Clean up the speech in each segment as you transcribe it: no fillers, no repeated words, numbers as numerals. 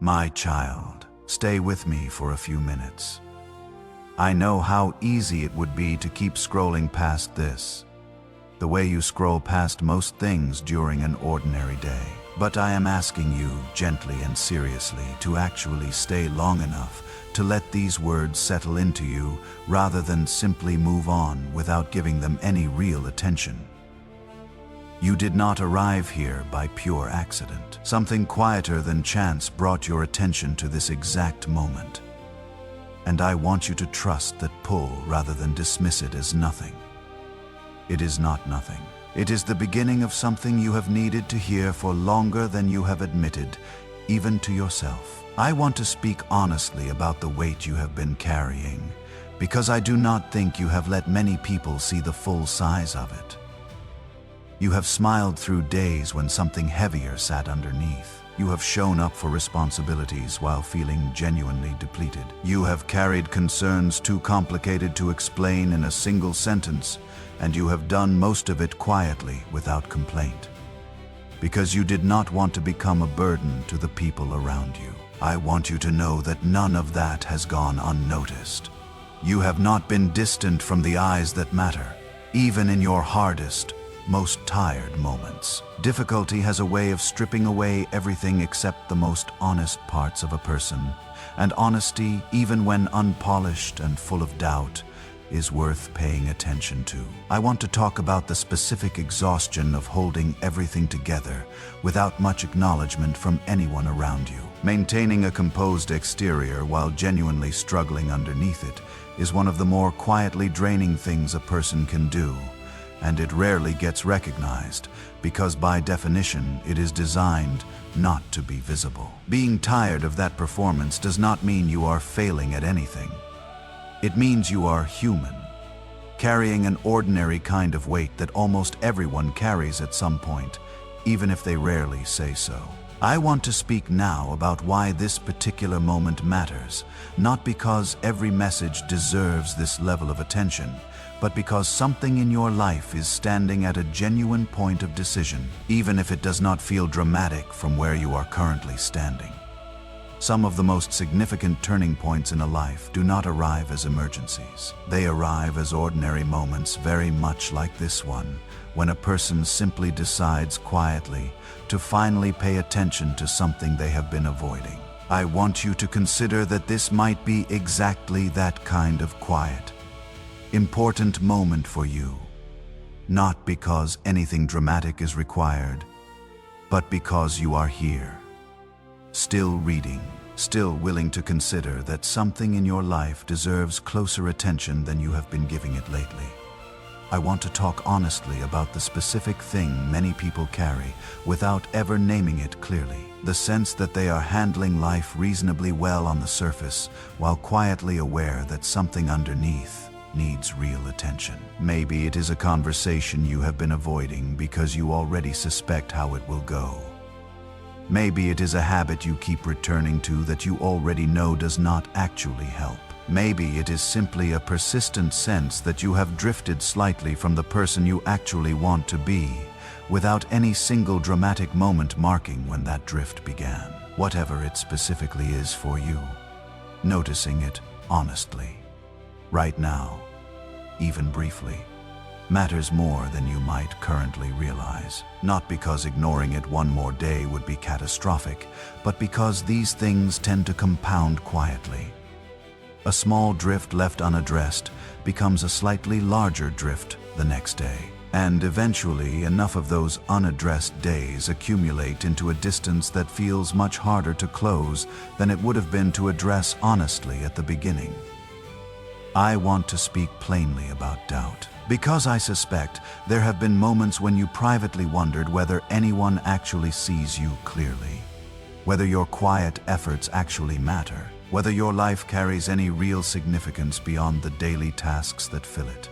My child, stay with me for a few minutes. I know how easy it would be to keep scrolling past this, the way you scroll past most things during an ordinary day. But I am asking you gently and seriously to actually stay long enough to let these words settle into you rather than simply move on without giving them any real attention. You did not arrive here by pure accident. Something quieter than chance brought your attention to this exact moment. And I want you to trust that pull rather than dismiss it as nothing. It is not nothing. It is the beginning of something you have needed to hear for longer than you have admitted, even to yourself. I want to speak honestly about the weight you have been carrying, because I do not think you have let many people see the full size of it. You have smiled through days when something heavier sat underneath. You have shown up for responsibilities while feeling genuinely depleted. You have carried concerns too complicated to explain in a single sentence, and you have done most of it quietly without complaint. Because you did not want to become a burden to the people around you. I want you to know that none of that has gone unnoticed. You have not been distant from the eyes that matter, even in your hardest, most tired moments. Difficulty has a way of stripping away everything except the most honest parts of a person, and honesty, even when unpolished and full of doubt, is worth paying attention to. I want to talk about the specific exhaustion of holding everything together without much acknowledgement from anyone around you. Maintaining a composed exterior while genuinely struggling underneath it is one of the more quietly draining things a person can do, and it rarely gets recognized because by definition it is designed not to be visible. Being tired of that performance does not mean you are failing at anything. It means you are human, carrying an ordinary kind of weight that almost everyone carries at some point, even if they rarely say so. I want to speak now about why this particular moment matters, not because every message deserves this level of attention, but because something in your life is standing at a genuine point of decision, even if it does not feel dramatic from where you are currently standing. Some of the most significant turning points in a life do not arrive as emergencies. They arrive as ordinary moments, very much like this one, when a person simply decides quietly to finally pay attention to something they have been avoiding. I want you to consider that this might be exactly that kind of quiet, important moment for you, not because anything dramatic is required, but because you are here, still reading, still willing to consider that something in your life deserves closer attention than you have been giving it lately. I want to talk honestly about the specific thing many people carry without ever naming it clearly. The sense that they are handling life reasonably well on the surface, while quietly aware that something underneath needs real attention. Maybe it is a conversation you have been avoiding because you already suspect how it will go. Maybe it is a habit you keep returning to that you already know does not actually help. Maybe it is simply a persistent sense that you have drifted slightly from the person you actually want to be, without any single dramatic moment marking when that drift began. Whatever it specifically is for you, noticing it honestly, right now, even briefly, matters more than you might currently realize. Not because ignoring it one more day would be catastrophic, but because these things tend to compound quietly. A small drift left unaddressed becomes a slightly larger drift the next day. And eventually, enough of those unaddressed days accumulate into a distance that feels much harder to close than it would have been to address honestly at the beginning. I want to speak plainly about doubt, because I suspect there have been moments when you privately wondered whether anyone actually sees you clearly, whether your quiet efforts actually matter, whether your life carries any real significance beyond the daily tasks that fill it.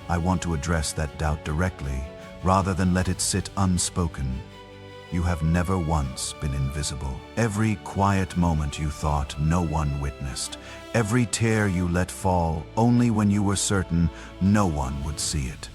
I want to address that doubt directly, rather than let it sit unspoken. You have never once been invisible. Every quiet moment you thought no one witnessed, every tear you let fall only when you were certain no one would see it.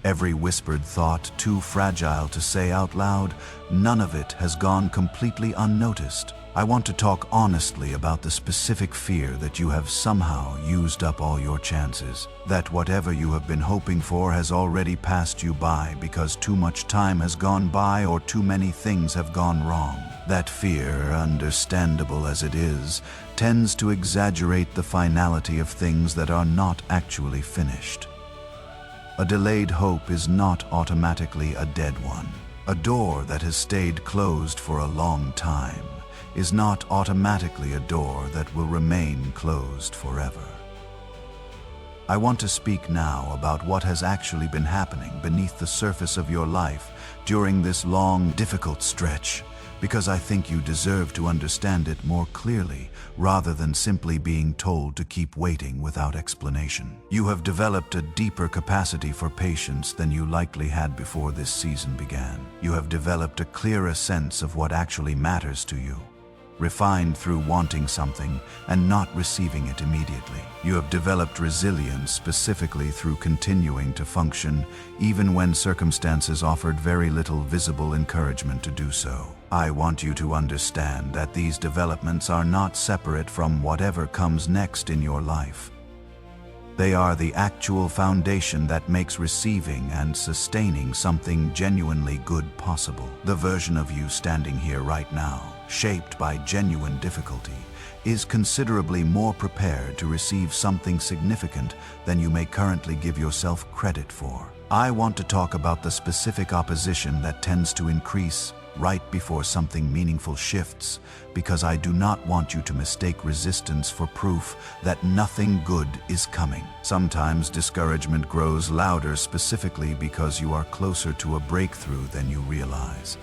Every whispered thought too fragile to say out loud, none of it has gone completely unnoticed. I want to talk honestly about the specific fear that you have somehow used up all your chances, that whatever you have been hoping for has already passed you by because too much time has gone by or too many things have gone wrong. That fear, understandable as it is, tends to exaggerate the finality of things that are not actually finished. A delayed hope is not automatically a dead one. A door that has stayed closed for a long time is not automatically a door that will remain closed forever. I want to speak now about what has actually been happening beneath the surface of your life during this long, difficult stretch, because I think you deserve to understand it more clearly rather than simply being told to keep waiting without explanation. You have developed a deeper capacity for patience than you likely had before this season began. You have developed a clearer sense of what actually matters to you, refined through wanting something and not receiving it immediately. You have developed resilience specifically through continuing to function even when circumstances offered very little visible encouragement to do so. I want you to understand that these developments are not separate from whatever comes next in your life. They are the actual foundation that makes receiving and sustaining something genuinely good possible. The version of you standing here right now, shaped by genuine difficulty, is considerably more prepared to receive something significant than you may currently give yourself credit for. I want to talk about the specific opposition that tends to increase right before something meaningful shifts, because I do not want you to mistake resistance for proof that nothing good is coming. Sometimes discouragement grows louder specifically because you are closer to a breakthrough than you realize.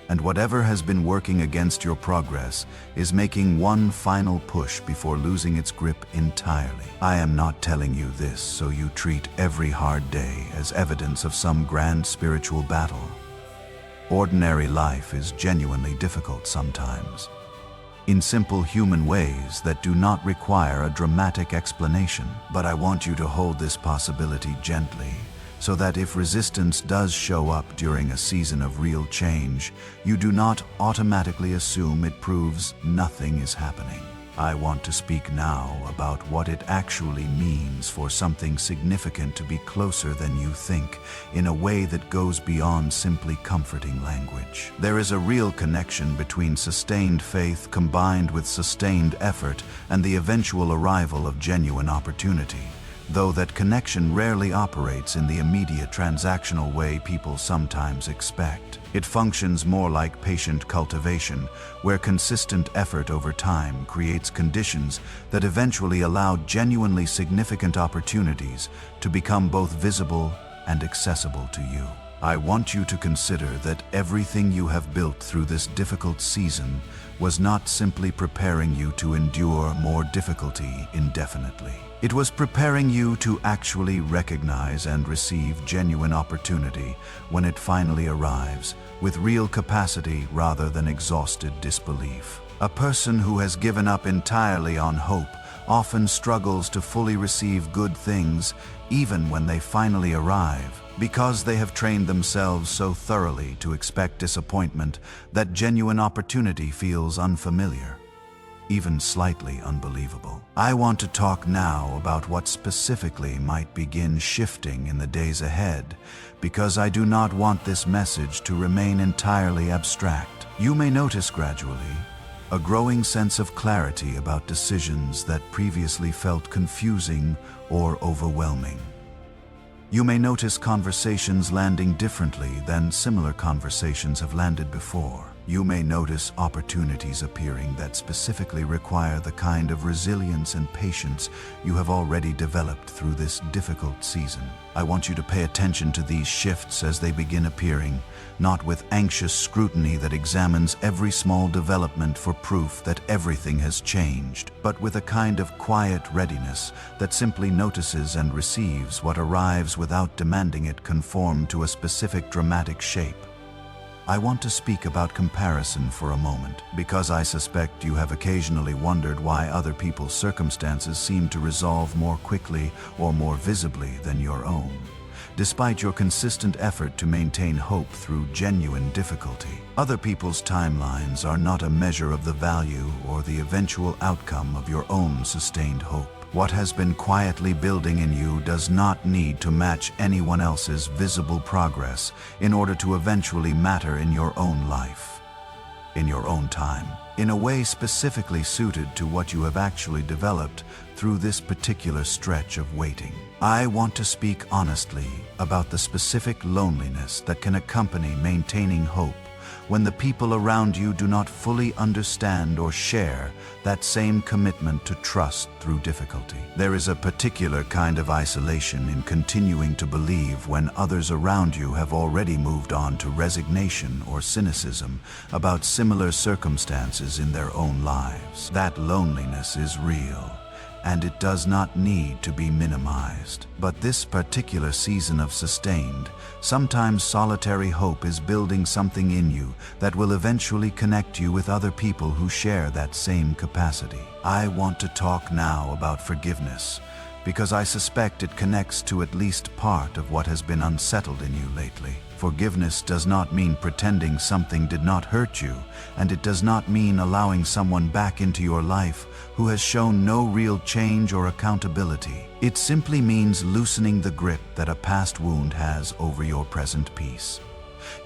And whatever has been working against your progress is making one final push before losing its grip entirely. I am not telling you this so you treat every hard day as evidence of some grand spiritual battle. Ordinary life is genuinely difficult sometimes, in simple human ways that do not require a dramatic explanation. But I want you to hold this possibility gently, so that if resistance does show up during a season of real change, you do not automatically assume it proves nothing is happening. I want to speak now about what it actually means for something significant to be closer than you think, in a way that goes beyond simply comforting language. There is a real connection between sustained faith combined with sustained effort and the eventual arrival of genuine opportunity, though that connection rarely operates in the immediate transactional way people sometimes expect. It functions more like patient cultivation, where consistent effort over time creates conditions that eventually allow genuinely significant opportunities to become both visible and accessible to you. I want you to consider that everything you have built through this difficult season was not simply preparing you to endure more difficulty indefinitely. It was preparing you to actually recognize and receive genuine opportunity when it finally arrives, with real capacity rather than exhausted disbelief. A person who has given up entirely on hope often struggles to fully receive good things even when they finally arrive, because they have trained themselves so thoroughly to expect disappointment that genuine opportunity feels unfamiliar, even slightly unbelievable. I want to talk now about what specifically might begin shifting in the days ahead, because I do not want this message to remain entirely abstract. You may notice gradually a growing sense of clarity about decisions that previously felt confusing or overwhelming. You may notice conversations landing differently than similar conversations have landed before. You may notice opportunities appearing that specifically require the kind of resilience and patience you have already developed through this difficult season. I want you to pay attention to these shifts as they begin appearing, not with anxious scrutiny that examines every small development for proof that everything has changed, but with a kind of quiet readiness that simply notices and receives what arrives without demanding it conform to a specific dramatic shape. I want to speak about comparison for a moment, because I suspect you have occasionally wondered why other people's circumstances seem to resolve more quickly or more visibly than your own. despite your consistent effort to maintain hope through genuine difficulty. Other people's timelines are not a measure of the value or the eventual outcome of your own sustained hope. What has been quietly building in you does not need to match anyone else's visible progress in order to eventually matter in your own life, in your own time, in a way specifically suited to what you have actually developed through this particular stretch of waiting. I want to speak honestly about the specific loneliness that can accompany maintaining hope when the people around you do not fully understand or share that same commitment to trust through difficulty. There is a particular kind of isolation in continuing to believe when others around you have already moved on to resignation or cynicism about similar circumstances in their own lives. That loneliness is real, and it does not need to be minimized. But this particular season of sustained, sometimes solitary hope is building something in you that will eventually connect you with other people who share that same capacity. I want to talk now about forgiveness, because I suspect it connects to at least part of what has been unsettled in you lately. Forgiveness does not mean pretending something did not hurt you, and it does not mean allowing someone back into your life who has shown no real change or accountability. It simply means loosening the grip that a past wound has over your present peace.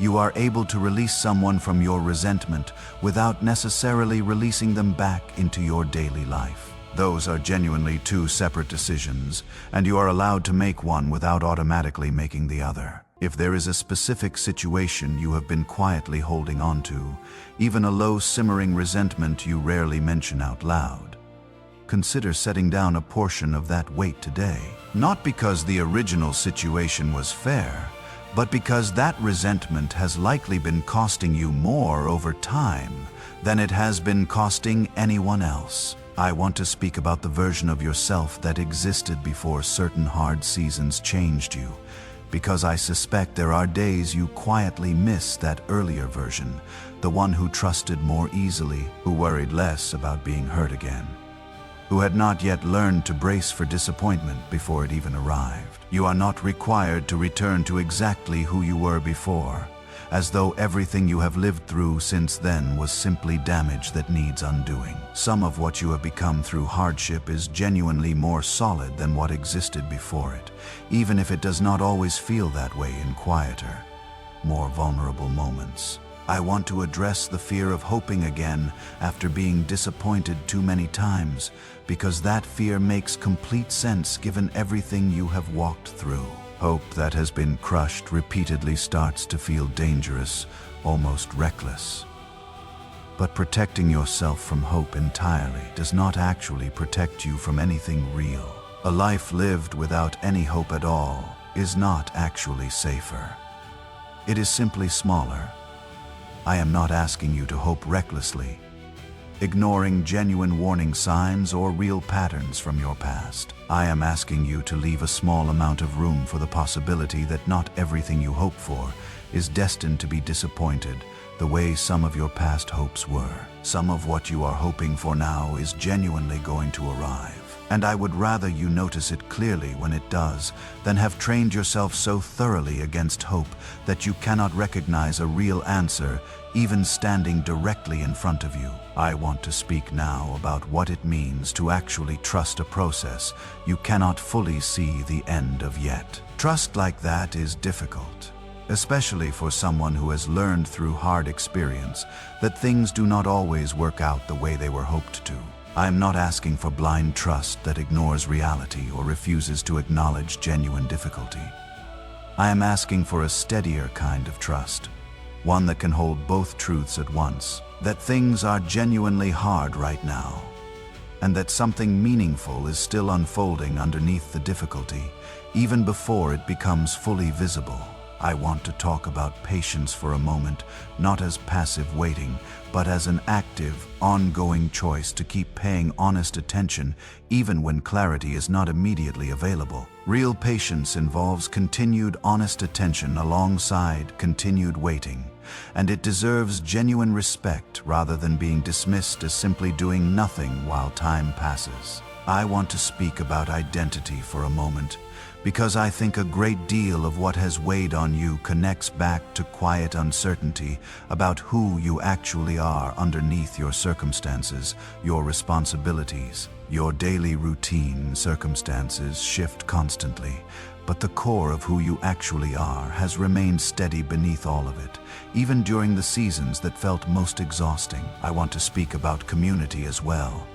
You are able to release someone from your resentment without necessarily releasing them back into your daily life. Those are genuinely two separate decisions, and you are allowed to make one without automatically making the other. If there is a specific situation you have been quietly holding on to, even a low simmering resentment you rarely mention out loud, consider setting down a portion of that weight today. Not because the original situation was fair, but because that resentment has likely been costing you more over time than it has been costing anyone else. I want to speak about the version of yourself that existed before certain hard seasons changed you, because I suspect there are days you quietly miss that earlier version, the one who trusted more easily, who worried less about being hurt again, who had not yet learned to brace for disappointment before it even arrived. You are not required to return to exactly who you were before, as though everything you have lived through since then was simply damage that needs undoing. Some of what you have become through hardship is genuinely more solid than what existed before it, even if it does not always feel that way in quieter, more vulnerable moments. I want to address the fear of hoping again after being disappointed too many times, because that fear makes complete sense given everything you have walked through. Hope that has been crushed repeatedly starts to feel dangerous, almost reckless. But protecting yourself from hope entirely does not actually protect you from anything real. A life lived without any hope at all is not actually safer. It is simply smaller. I am not asking you to hope recklessly, ignoring genuine warning signs or real patterns from your past. I am asking you to leave a small amount of room for the possibility that not everything you hope for is destined to be disappointed the way some of your past hopes were. Some of what you are hoping for now is genuinely going to arrive, and I would rather you notice it clearly when it does than have trained yourself so thoroughly against hope that you cannot recognize a real answer even standing directly in front of you. I want to speak now about what it means to actually trust a process you cannot fully see the end of yet. Trust like that is difficult, especially for someone who has learned through hard experience that things do not always work out the way they were hoped to. I am not asking for blind trust that ignores reality or refuses to acknowledge genuine difficulty. I am asking for a steadier kind of trust, one that can hold both truths at once, that things are genuinely hard right now, and that something meaningful is still unfolding underneath the difficulty, even before it becomes fully visible. I want to talk about patience for a moment, not as passive waiting, but as an active, ongoing choice to keep paying honest attention even when clarity is not immediately available. Real patience involves continued honest attention alongside continued waiting, and it deserves genuine respect rather than being dismissed as simply doing nothing while time passes. I want to speak about identity for a moment, because I think a great deal of what has weighed on you connects back to quiet uncertainty about who you actually are underneath your circumstances, your responsibilities. Your daily routine circumstances shift constantly, but the core of who you actually are has remained steady beneath all of it, even during the seasons that felt most exhausting. I want to speak about community as well,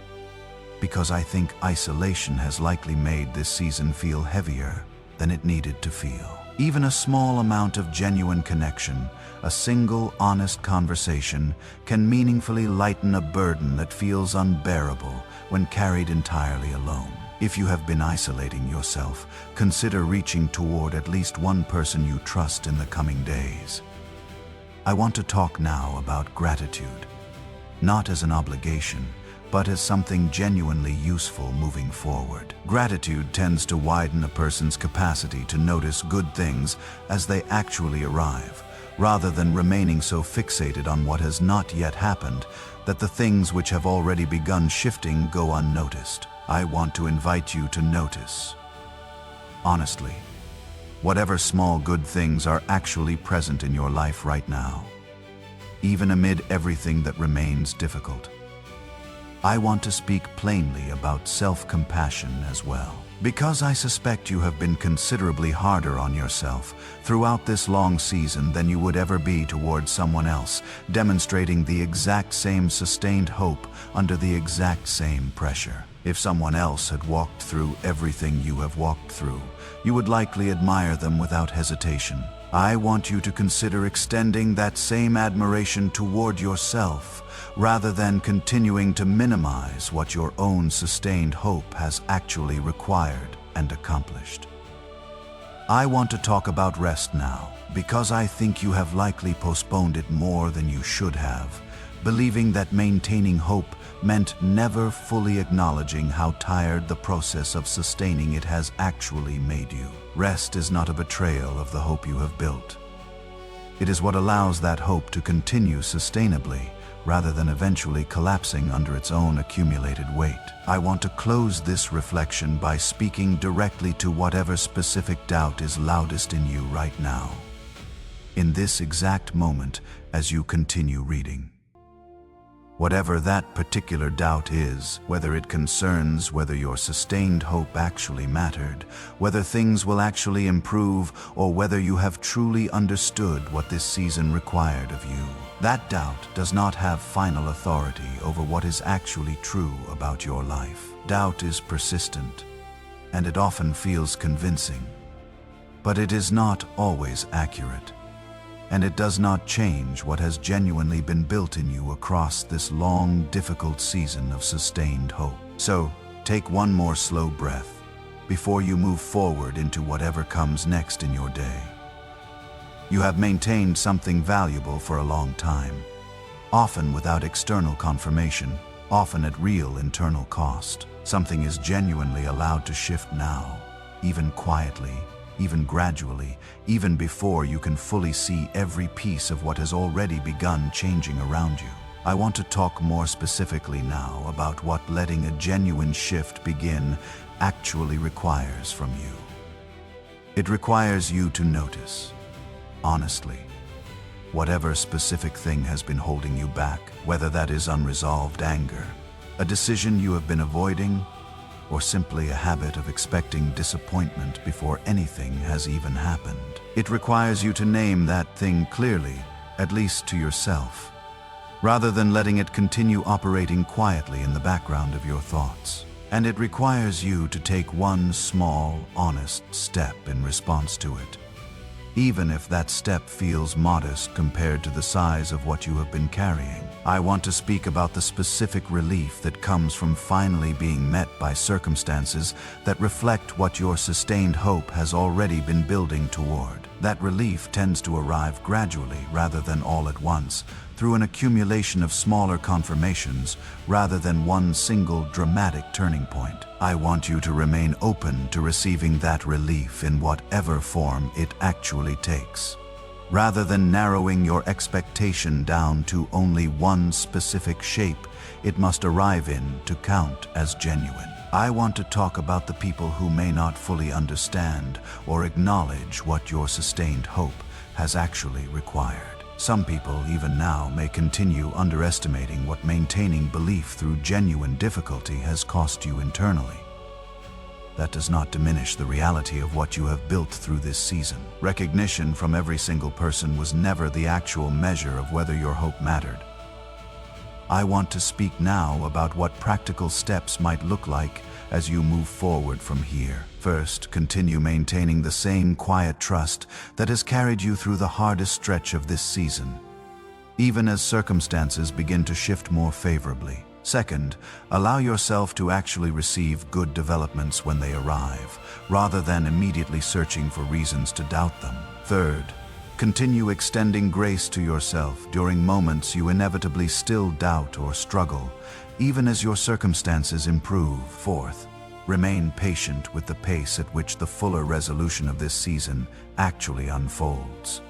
because I think isolation has likely made this season feel heavier than it needed to feel. Even a small amount of genuine connection, a single honest conversation, can meaningfully lighten a burden that feels unbearable when carried entirely alone. If you have been isolating yourself, consider reaching toward at least one person you trust in the coming days. I want to talk now about gratitude, not as an obligation, but as something genuinely useful moving forward. Gratitude tends to widen a person's capacity to notice good things as they actually arrive, rather than remaining so fixated on what has not yet happened that the things which have already begun shifting go unnoticed. I want to invite you to notice, honestly, whatever small good things are actually present in your life right now, even amid everything that remains difficult. I want to speak plainly about self-compassion as well, because I suspect you have been considerably harder on yourself throughout this long season than you would ever be towards someone else, demonstrating the exact same sustained hope under the exact same pressure. If someone else had walked through everything you have walked through, you would likely admire them without hesitation. I want you to consider extending that same admiration toward yourself, rather than continuing to minimize what your own sustained hope has actually required and accomplished. I want to talk about rest now, because I think you have likely postponed it more than you should have, believing that maintaining hope meant never fully acknowledging how tired the process of sustaining it has actually made you. Rest is not a betrayal of the hope you have built. It is what allows that hope to continue sustainably, rather than eventually collapsing under its own accumulated weight. I want to close this reflection by speaking directly to whatever specific doubt is loudest in you right now, in this exact moment as you continue reading. Whatever that particular doubt is, whether it concerns whether your sustained hope actually mattered, whether things will actually improve, or whether you have truly understood what this season required of you, that doubt does not have final authority over what is actually true about your life. Doubt is persistent, and it often feels convincing, but it is not always accurate. And it does not change what has genuinely been built in you across this long, difficult season of sustained hope. So, take one more slow breath before you move forward into whatever comes next in your day. You have maintained something valuable for a long time, often without external confirmation, often at real internal cost. Something is genuinely allowed to shift now, even quietly, even gradually, even before you can fully see every piece of what has already begun changing around you. I want to talk more specifically now about what letting a genuine shift begin actually requires from you. It requires you to notice, honestly, whatever specific thing has been holding you back, whether that is unresolved anger, a decision you have been avoiding, or simply a habit of expecting disappointment before anything has even happened. It requires you to name that thing clearly, at least to yourself, rather than letting it continue operating quietly in the background of your thoughts. And it requires you to take one small, honest step in response to it, even if that step feels modest compared to the size of what you have been carrying. I want to speak about the specific relief that comes from finally being met by circumstances that reflect what your sustained hope has already been building toward. That relief tends to arrive gradually rather than all at once, through an accumulation of smaller confirmations rather than one single dramatic turning point. I want you to remain open to receiving that relief in whatever form it actually takes, rather than narrowing your expectation down to only one specific shape it must arrive in to count as genuine. I want to talk about the people who may not fully understand or acknowledge what your sustained hope has actually required. Some people, even now, may continue underestimating what maintaining belief through genuine difficulty has cost you internally. That does not diminish the reality of what you have built through this season. Recognition from every single person was never the actual measure of whether your hope mattered. I want to speak now about what practical steps might look like as you move forward from here. First, continue maintaining the same quiet trust that has carried you through the hardest stretch of this season, even as circumstances begin to shift more favorably. Second, allow yourself to actually receive good developments when they arrive, rather than immediately searching for reasons to doubt them. Third, continue extending grace to yourself during moments you inevitably still doubt or struggle, even as your circumstances improve. Fourth, remain patient with the pace at which the fuller resolution of this season actually unfolds.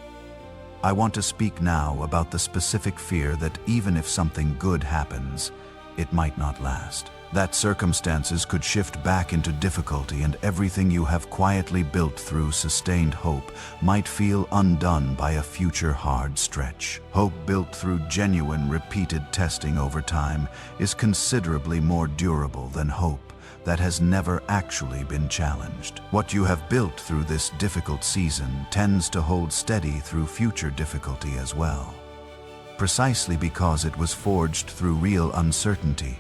I want to speak now about the specific fear that even if something good happens, it might not last. That circumstances could shift back into difficulty and everything you have quietly built through sustained hope might feel undone by a future hard stretch. Hope built through genuine, repeated testing over time is considerably more durable than hope that has never actually been challenged. What you have built through this difficult season tends to hold steady through future difficulty as well, precisely because it was forged through real uncertainty,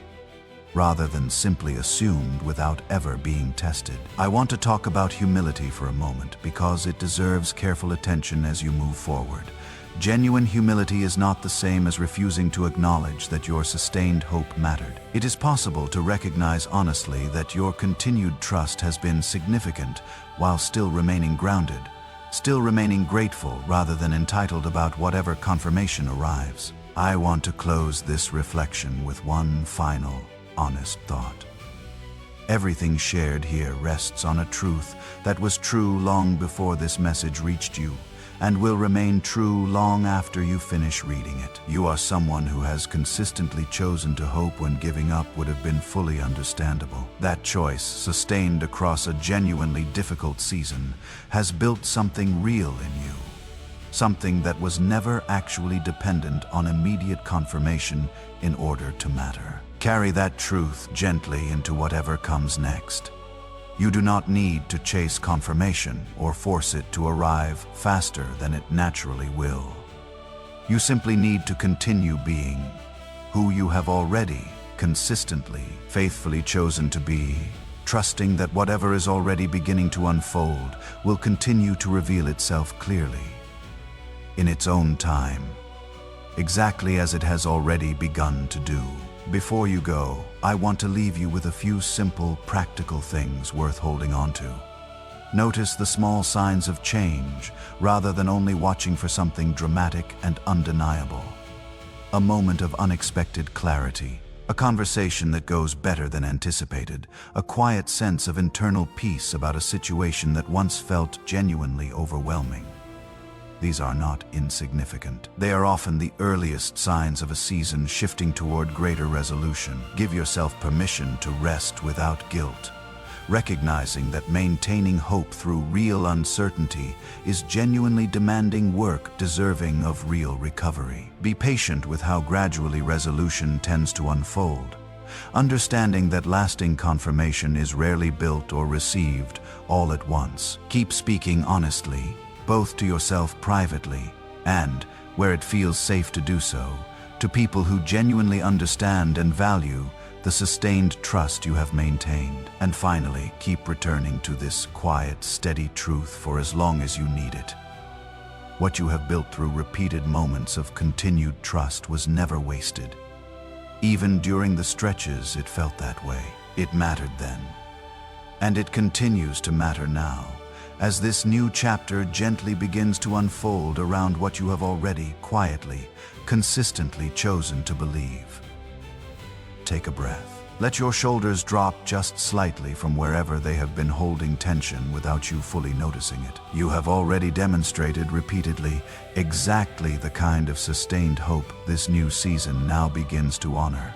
rather than simply assumed without ever being tested. I want to talk about humility for a moment because it deserves careful attention as you move forward. Genuine humility is not the same as refusing to acknowledge that your sustained hope mattered. It is possible to recognize honestly that your continued trust has been significant while still remaining grounded, still remaining grateful rather than entitled about whatever confirmation arrives. I want to close this reflection with one final, honest thought. Everything shared here rests on a truth that was true long before this message reached you, and will remain true long after you finish reading it. You are someone who has consistently chosen to hope when giving up would have been fully understandable. That choice, sustained across a genuinely difficult season, has built something real in you. Something that was never actually dependent on immediate confirmation in order to matter. Carry that truth gently into whatever comes next. You do not need to chase confirmation or force it to arrive faster than it naturally will. You simply need to continue being who you have already consistently, faithfully chosen to be, trusting that whatever is already beginning to unfold will continue to reveal itself clearly, in its own time, exactly as it has already begun to do. Before you go, I want to leave you with a few simple, practical things worth holding on to. Notice the small signs of change, rather than only watching for something dramatic and undeniable. A moment of unexpected clarity, a conversation that goes better than anticipated, a quiet sense of internal peace about a situation that once felt genuinely overwhelming. These are not insignificant. They are often the earliest signs of a season shifting toward greater resolution. Give yourself permission to rest without guilt, recognizing that maintaining hope through real uncertainty is genuinely demanding work deserving of real recovery. Be patient with how gradually resolution tends to unfold, understanding that lasting confirmation is rarely built or received all at once. Keep speaking honestly, both to yourself privately and, where it feels safe to do so, to people who genuinely understand and value the sustained trust you have maintained. And finally, keep returning to this quiet, steady truth for as long as you need it. What you have built through repeated moments of continued trust was never wasted. Even during the stretches it felt that way. It mattered then. And it continues to matter now, as this new chapter gently begins to unfold around what you have already quietly, consistently chosen to believe. Take a breath. Let your shoulders drop just slightly from wherever they have been holding tension without you fully noticing it. You have already demonstrated repeatedly exactly the kind of sustained hope this new season now begins to honor.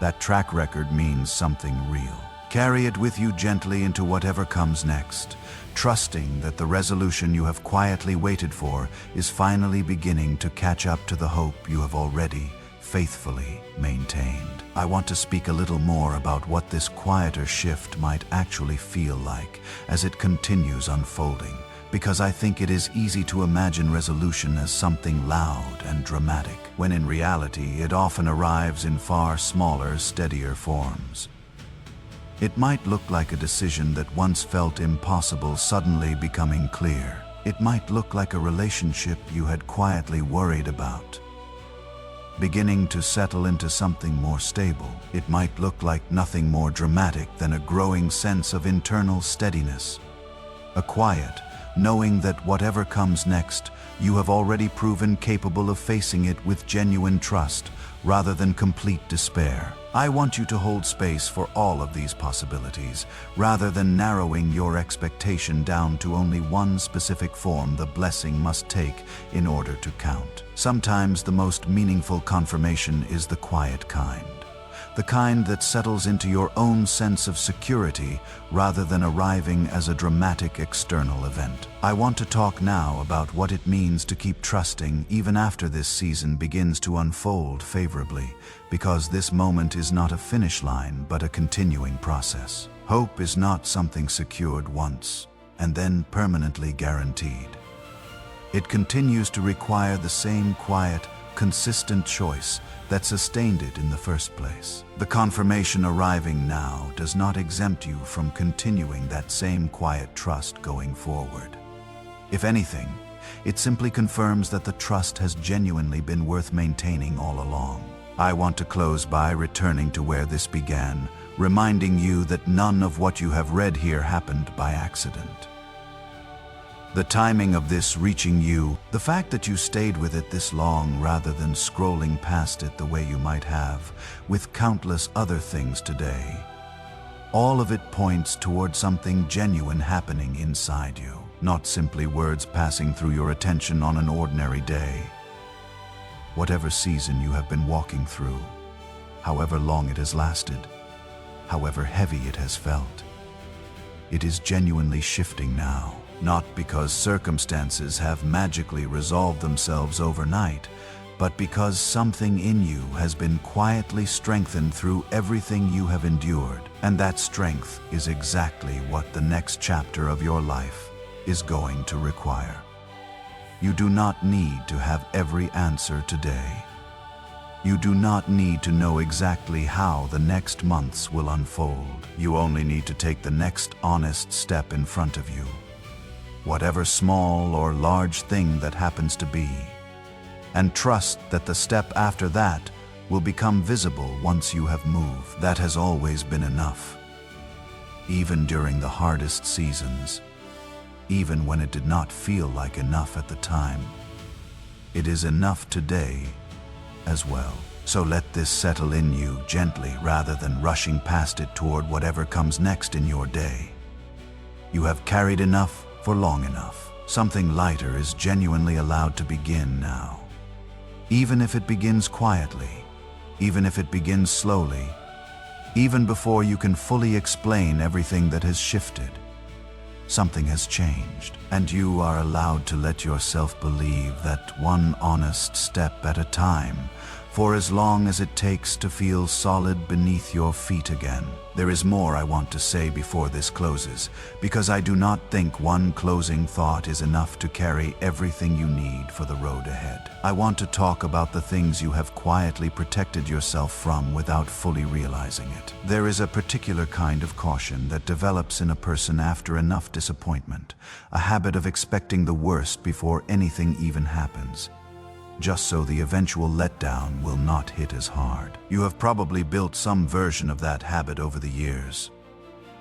That track record means something real. Carry it with you gently into whatever comes next, trusting that the resolution you have quietly waited for is finally beginning to catch up to the hope you have already faithfully maintained. I want to speak a little more about what this quieter shift might actually feel like as it continues unfolding, because I think it is easy to imagine resolution as something loud and dramatic, when in reality it often arrives in far smaller, steadier forms. It might look like a decision that once felt impossible suddenly becoming clear. It might look like a relationship you had quietly worried about beginning to settle into something more stable. It might look like nothing more dramatic than a growing sense of internal steadiness. A quiet, knowing that whatever comes next, you have already proven capable of facing it with genuine trust rather than complete despair. I want you to hold space for all of these possibilities, rather than narrowing your expectation down to only one specific form the blessing must take in order to count. Sometimes the most meaningful confirmation is the quiet kind. The kind that settles into your own sense of security rather than arriving as a dramatic external event. I want to talk now about what it means to keep trusting even after this season begins to unfold favorably, because this moment is not a finish line but a continuing process. Hope is not something secured once and then permanently guaranteed. It continues to require the same quiet, consistent choice that sustained it in the first place. The confirmation arriving now does not exempt you from continuing that same quiet trust going forward. If anything, it simply confirms that the trust has genuinely been worth maintaining all along. I want to close by returning to where this began, reminding you that none of what you have read here happened by accident. The timing of this reaching you, the fact that you stayed with it this long rather than scrolling past it the way you might have with countless other things today, all of it points toward something genuine happening inside you, not simply words passing through your attention on an ordinary day. Whatever season you have been walking through, however long it has lasted, however heavy it has felt, it is genuinely shifting now. Not because circumstances have magically resolved themselves overnight, but because something in you has been quietly strengthened through everything you have endured. And that strength is exactly what the next chapter of your life is going to require. You do not need to have every answer today. You do not need to know exactly how the next months will unfold. You only need to take the next honest step in front of you, whatever small or large thing that happens to be, and trust that the step after that will become visible once you have moved. That has always been enough. Even during the hardest seasons, even when it did not feel like enough at the time, it is enough today as well. So let this settle in you gently rather than rushing past it toward whatever comes next in your day. You have carried enough for long enough. Something lighter is genuinely allowed to begin now. Even if it begins quietly, even if it begins slowly, even before you can fully explain everything that has shifted, something has changed, and you are allowed to let yourself believe that one honest step at a time, for as long as it takes to feel solid beneath your feet again. There is more I want to say before this closes, because I do not think one closing thought is enough to carry everything you need for the road ahead. I want to talk about the things you have quietly protected yourself from without fully realizing it. There is a particular kind of caution that develops in a person after enough disappointment, a habit of expecting the worst before anything even happens, just so the eventual letdown will not hit as hard. You have probably built some version of that habit over the years,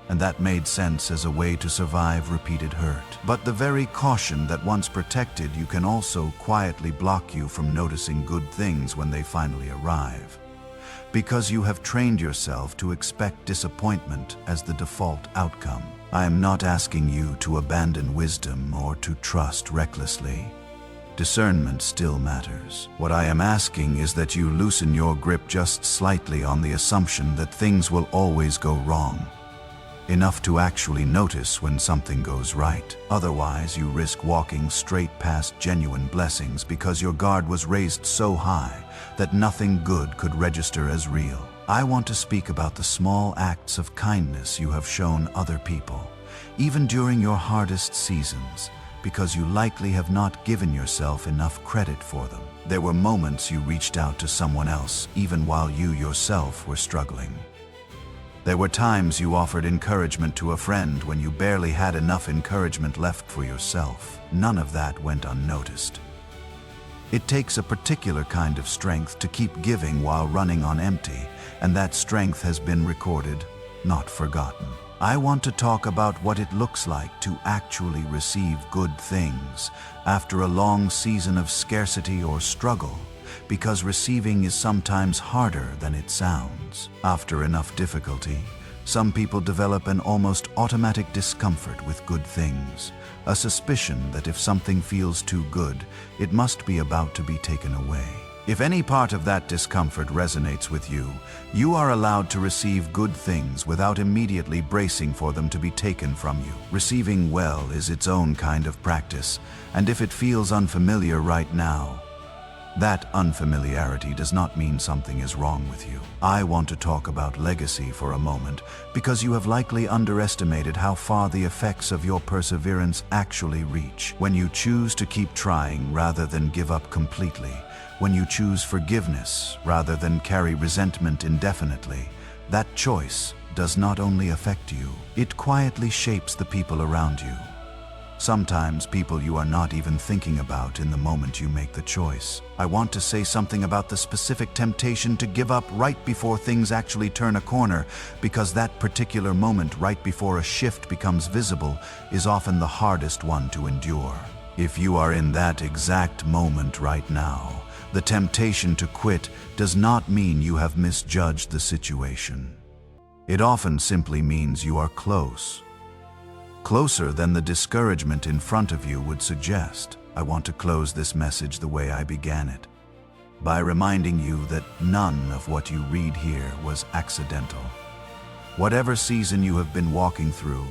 and that made sense as a way to survive repeated hurt. But the very caution that once protected you can also quietly block you from noticing good things when they finally arrive, because you have trained yourself to expect disappointment as the default outcome. I am not asking you to abandon wisdom or to trust recklessly. Discernment still matters. What I am asking is that you loosen your grip just slightly on the assumption that things will always go wrong, enough to actually notice when something goes right. Otherwise, you risk walking straight past genuine blessings because your guard was raised so high that nothing good could register as real. I want to speak about the small acts of kindness you have shown other people, even during your hardest seasons, because you likely have not given yourself enough credit for them. There were moments you reached out to someone else, even while you yourself were struggling. There were times you offered encouragement to a friend when you barely had enough encouragement left for yourself. None of that went unnoticed. It takes a particular kind of strength to keep giving while running on empty, and that strength has been recorded, not forgotten. I want to talk about what it looks like to actually receive good things after a long season of scarcity or struggle, because receiving is sometimes harder than it sounds. After enough difficulty, some people develop an almost automatic discomfort with good things, a suspicion that if something feels too good, it must be about to be taken away. If any part of that discomfort resonates with you, you are allowed to receive good things without immediately bracing for them to be taken from you. Receiving well is its own kind of practice, and if it feels unfamiliar right now, that unfamiliarity does not mean something is wrong with you. I want to talk about legacy for a moment, because you have likely underestimated how far the effects of your perseverance actually reach. When you choose to keep trying rather than give up completely, when you choose forgiveness rather than carry resentment indefinitely, that choice does not only affect you, it quietly shapes the people around you. Sometimes people you are not even thinking about in the moment you make the choice. I want to say something about the specific temptation to give up right before things actually turn a corner, because that particular moment right before a shift becomes visible is often the hardest one to endure. If you are in that exact moment right now, the temptation to quit does not mean you have misjudged the situation. It often simply means you are close. Closer than the discouragement in front of you would suggest. I want to close this message the way I began it, by reminding you that none of what you read here was accidental. Whatever season you have been walking through,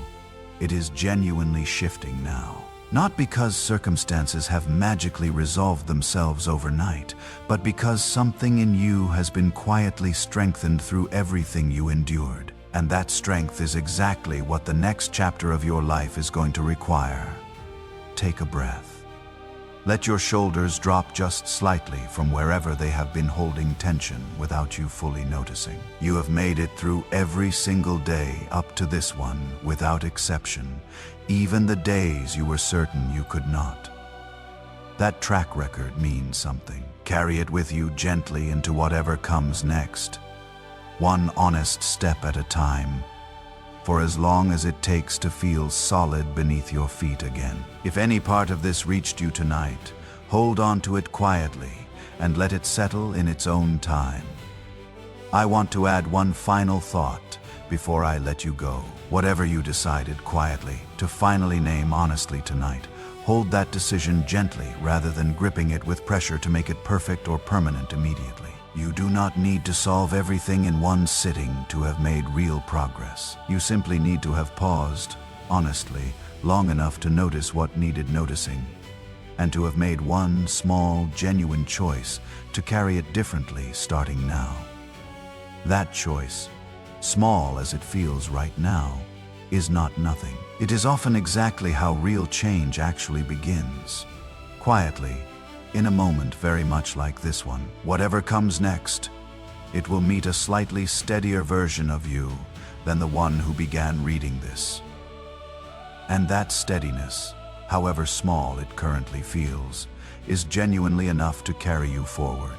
it is genuinely shifting now. Not because circumstances have magically resolved themselves overnight, but because something in you has been quietly strengthened through everything you endured. And that strength is exactly what the next chapter of your life is going to require. Take a breath. Let your shoulders drop just slightly from wherever they have been holding tension without you fully noticing. You have made it through every single day up to this one without exception, even the days you were certain you could not. That track record means something. Carry it with you gently into whatever comes next, one honest step at a time, for as long as it takes to feel solid beneath your feet again. If any part of this reached you tonight, hold on to it quietly and let it settle in its own time. I want to add one final thought before I let you go. Whatever you decided quietly to finally name honestly tonight, hold that decision gently rather than gripping it with pressure to make it perfect or permanent immediately. You do not need to solve everything in one sitting to have made real progress. You simply need to have paused, honestly, long enough to notice what needed noticing, and to have made one small, genuine choice to carry it differently starting now. That choice, small as it feels right now, is not nothing. It is often exactly how real change actually begins. Quietly, in a moment very much like this one. Whatever comes next, it will meet a slightly steadier version of you than the one who began reading this. And that steadiness, however small it currently feels, is genuinely enough to carry you forward.